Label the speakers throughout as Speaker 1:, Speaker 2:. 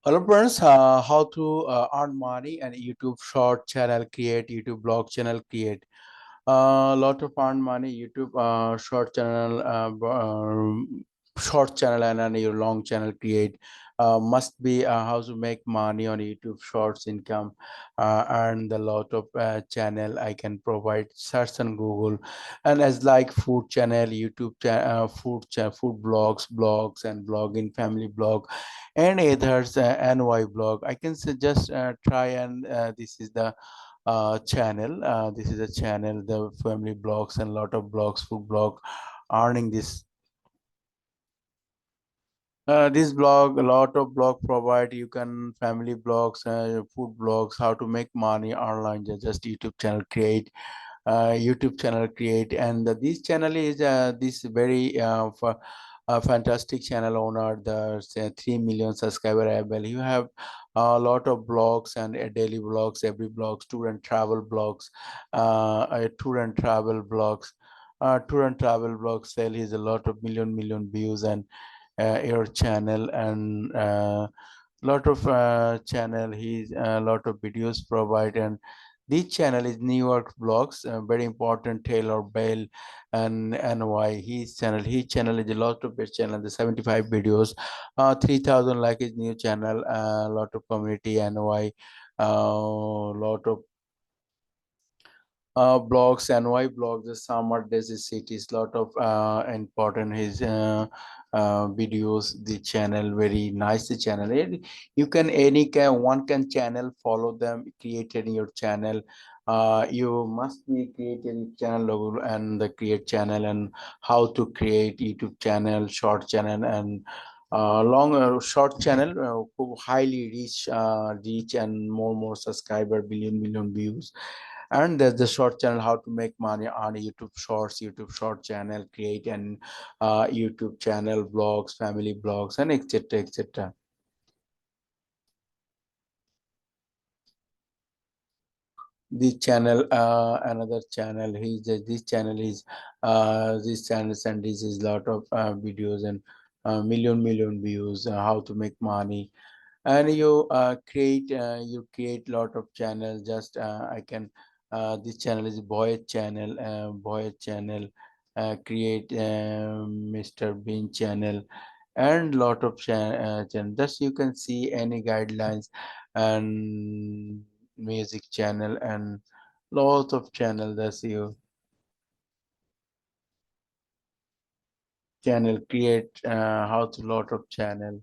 Speaker 1: Hello friends, how to earn money and YouTube short channel create, YouTube blog channel create. Lot of earn money, YouTube short channel, short channel and your long channel create. Must be how to make money on YouTube shorts income, and a lot of channel I can provide search on Google, and as like food channel, YouTube food blogs and blogging family blog and others NY blog. I can suggest try and this is the channel. This is a channel, the family blogs and lot of blogs, food blog, earning this. This blog, a lot of blog provide. You can family blogs, food blogs, how to make money online. Just YouTube channel create, and this channel is this very fantastic channel owner. The 3 million subscriber able. You have a lot of blogs and daily blogs, every blogs, tour and travel blogs, tour and travel blogs. Tour and travel blogs sell his a lot of million views and your channel and lot of channel he's a lot of videos provide, and this channel is New York blogs, very important Taylor Bell and why his channel is a lot of best channel, the 75 videos, 3,000 like his new channel, a lot of community and why lot of blogs and why blogs the summer desert cities lot of important his videos, the channel very nice, the channel you can any can one can channel follow them created in your channel. You must be creating channel logo and the create channel and how to create YouTube channel, short channel and long short channel highly reach and more subscriber, billion views. And there's the short channel, how to make money on YouTube shorts, YouTube short channel create, and YouTube channel blogs, family blogs, and etc etc. This channel, another channel, this channel is this channel and this is lot of videos and million views, how to make money. And you create lot of channels, just I can this channel is boy channel, create Mr. Bean channel and lot of channel, just you can see any guidelines and music channel and lot of channel, that's you channel create how to lot of channel.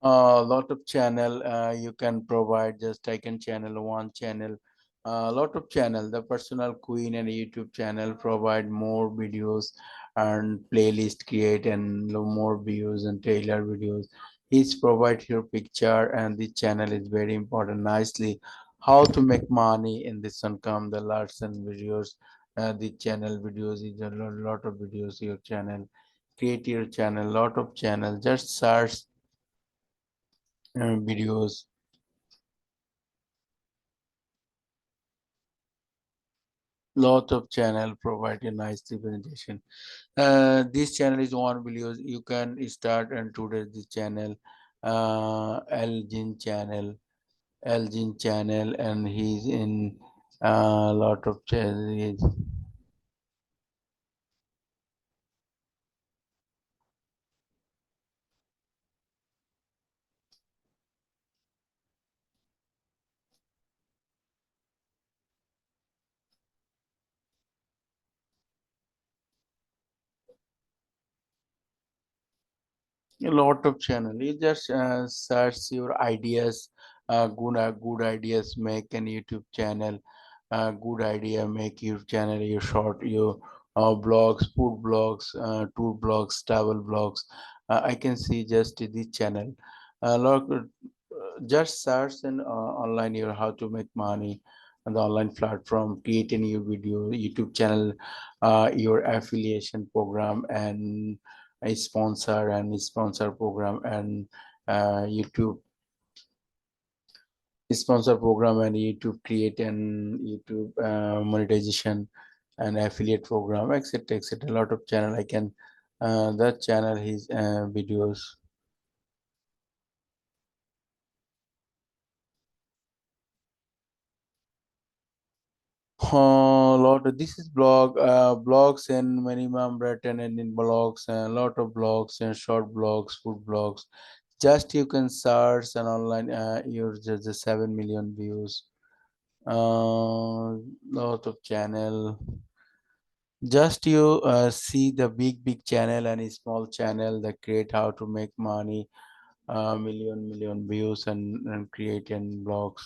Speaker 1: A lot of channel you can provide, just I can channel one channel, a lot of channel, the personal queen and YouTube channel provide more videos and playlist create and more views and tailor videos. Each provide your picture, and this channel is very important nicely how to make money in this one come the lots and videos. The channel videos is a lot of videos, your channel create your channel, lot of channel, just search videos, lot of channel provide a nice representation. This channel is one videos you can start and today this channel, Elgin channel, and he's in a lot of channels. A lot of channel, you just search your ideas, good ideas make an YouTube channel, good idea make your channel, your short, your blogs, food blogs, tour blogs, travel blogs. I can see just this channel, lot just search and online your how to make money on the online platform, create a new video, YouTube channel, your affiliation program, and a sponsor program, and YouTube sponsor program, and YouTube create an YouTube monetization and affiliate program, etc., etc. A lot of channel I can that channel his videos. Lot of this is blogs and minimum written and in blogs, and a lot of blogs and short blogs, food blogs. Just you can search and online, you're just the 7 million views. Lot of channel. Just you see the big channel and a small channel that create how to make money, million views, and create in blogs.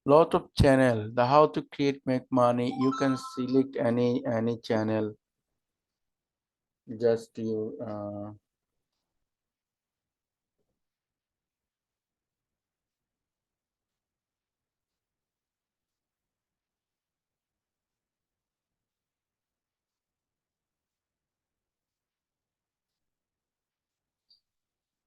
Speaker 1: Lot of channel. The how to create make money. You can select any channel. Just you.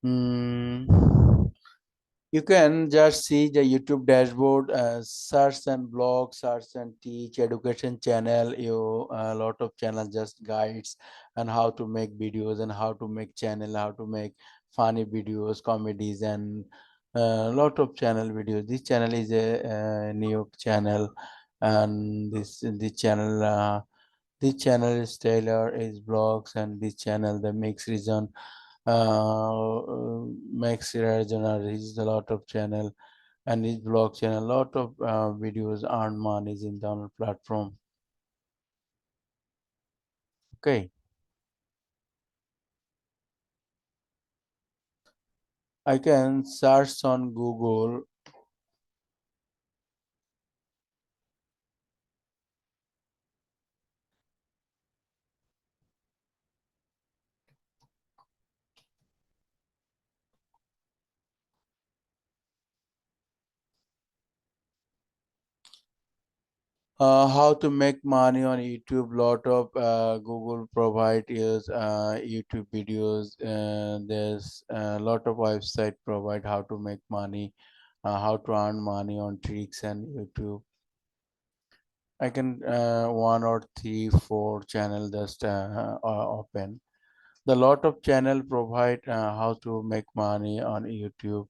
Speaker 1: Hmm. You can just see the YouTube dashboard, search and blog, search and teach, education channel. You a lot of channel just guides and how to make videos and how to make channel, how to make funny videos, comedies, and a lot of channel videos. This channel is a new channel, and this channel is Taylor is blogs, and this channel the makes reason Max Rajanar is a lot of channel, and his blog channel, a lot of videos earn money in the platform. Okay, I can search on Google. How to make money on YouTube? Lot of Google provide is YouTube videos. There's a lot of website provide how to make money, how to earn money on tricks and YouTube. I can one or three, four channel just open. The lot of channel provide how to make money on YouTube.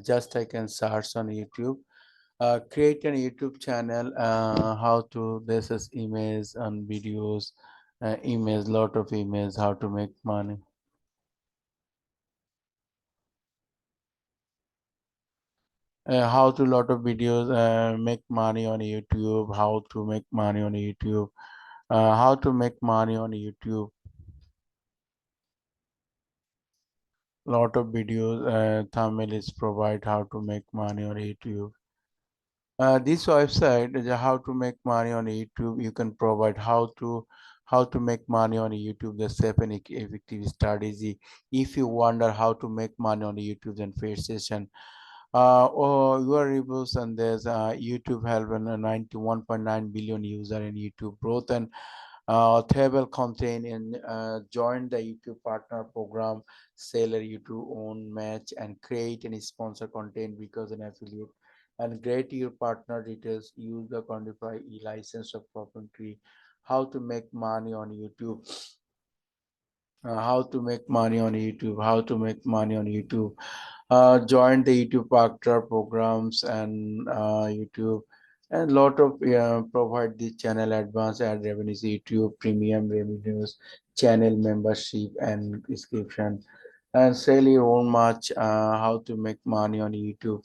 Speaker 1: Just I can search on YouTube. Create a YouTube channel. How to this is image and videos, image lot of images. How to make money. How to lot of videos make money on YouTube. How to make money on YouTube. How to make money on YouTube. Lot of videos, thumbnail is provide how to make money on YouTube. This website is how to make money on YouTube. You can provide how to make money on YouTube, the safe and effective strategy. If you wonder how to make money on YouTube, then first session. Or your reviews, and there's YouTube have a 91.9 billion user in YouTube growth, and table contain and join the YouTube partner program, seller YouTube own match, and create and sponsor content because an affiliate, and create your partner details, use the quantify e-license of proprietary, how to make money on YouTube. How to make money on YouTube, how to make money on YouTube. Join the YouTube partner programs and YouTube, and lot of provide the channel advanced ad revenues, YouTube premium revenues, channel membership and subscription, and sell your own match. How to make money on YouTube.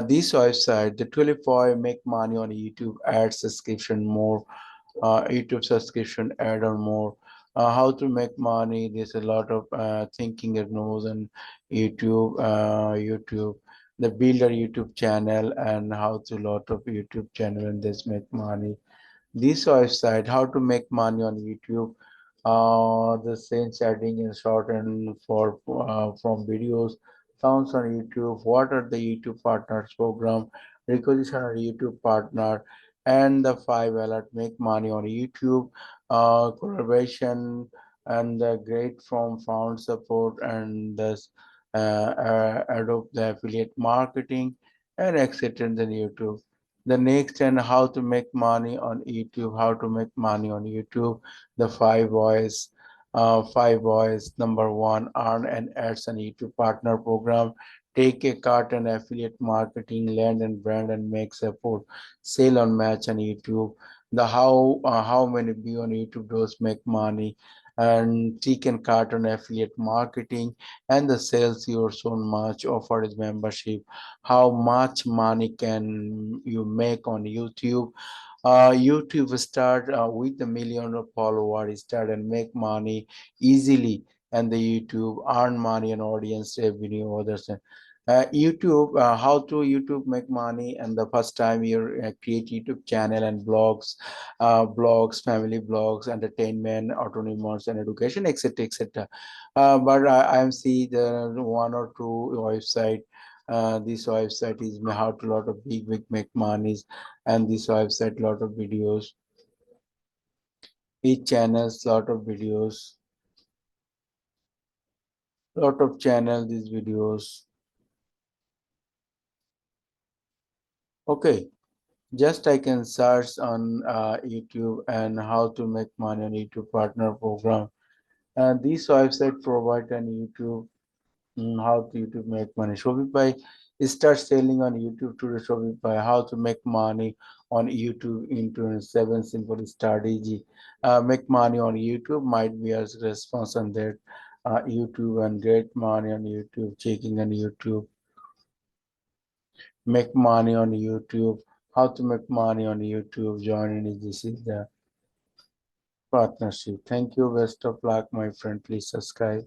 Speaker 1: This website, the 24 make money on YouTube ad subscription more, YouTube subscription ad or more. how to make money. There's a lot of thinking it knows on YouTube. YouTube, the builder YouTube channel, and how to lot of YouTube channel and this make money. This website, how to make money on YouTube. The same setting in short and for from videos, sounds on YouTube. What are the YouTube partners program? Requisition on YouTube partner, and the five alert make money on YouTube. Collaboration and the great from found support and this adopt the affiliate marketing and etc. in the YouTube. The next and how to make money on YouTube, how to make money on YouTube, the five boys. Number one, earn and ads on YouTube partner program. Take a cut and affiliate marketing, land and brand and make support. Sale on match on YouTube. The how many view on YouTube does make money, and take and cut on affiliate marketing and the sales your so much offer is membership. How much money can you make on YouTube? YouTube start with a million of followers, start and make money easily, and the YouTube earn money and audience revenue. Others, YouTube, how to YouTube make money, and the first time you create YouTube channel and blogs, family blogs, entertainment, autonomous, and education, etc., etc. But I am see the one or two website. This website is how to lot of big make monies, and this website lot of videos, each channels lot of videos, lot of channel these videos. Okay, just I can search on YouTube and how to make money on YouTube partner program, and this website provide an YouTube. How to YouTube make money. Shopify start selling on YouTube to Shopify. How to make money on YouTube into seven simple strategy. Make money on YouTube might be as response on that. YouTube and get money on YouTube. Checking on YouTube. Make money on YouTube. How to make money on YouTube. Joining this is the partnership. Thank you. Best of luck, my friend. Please subscribe.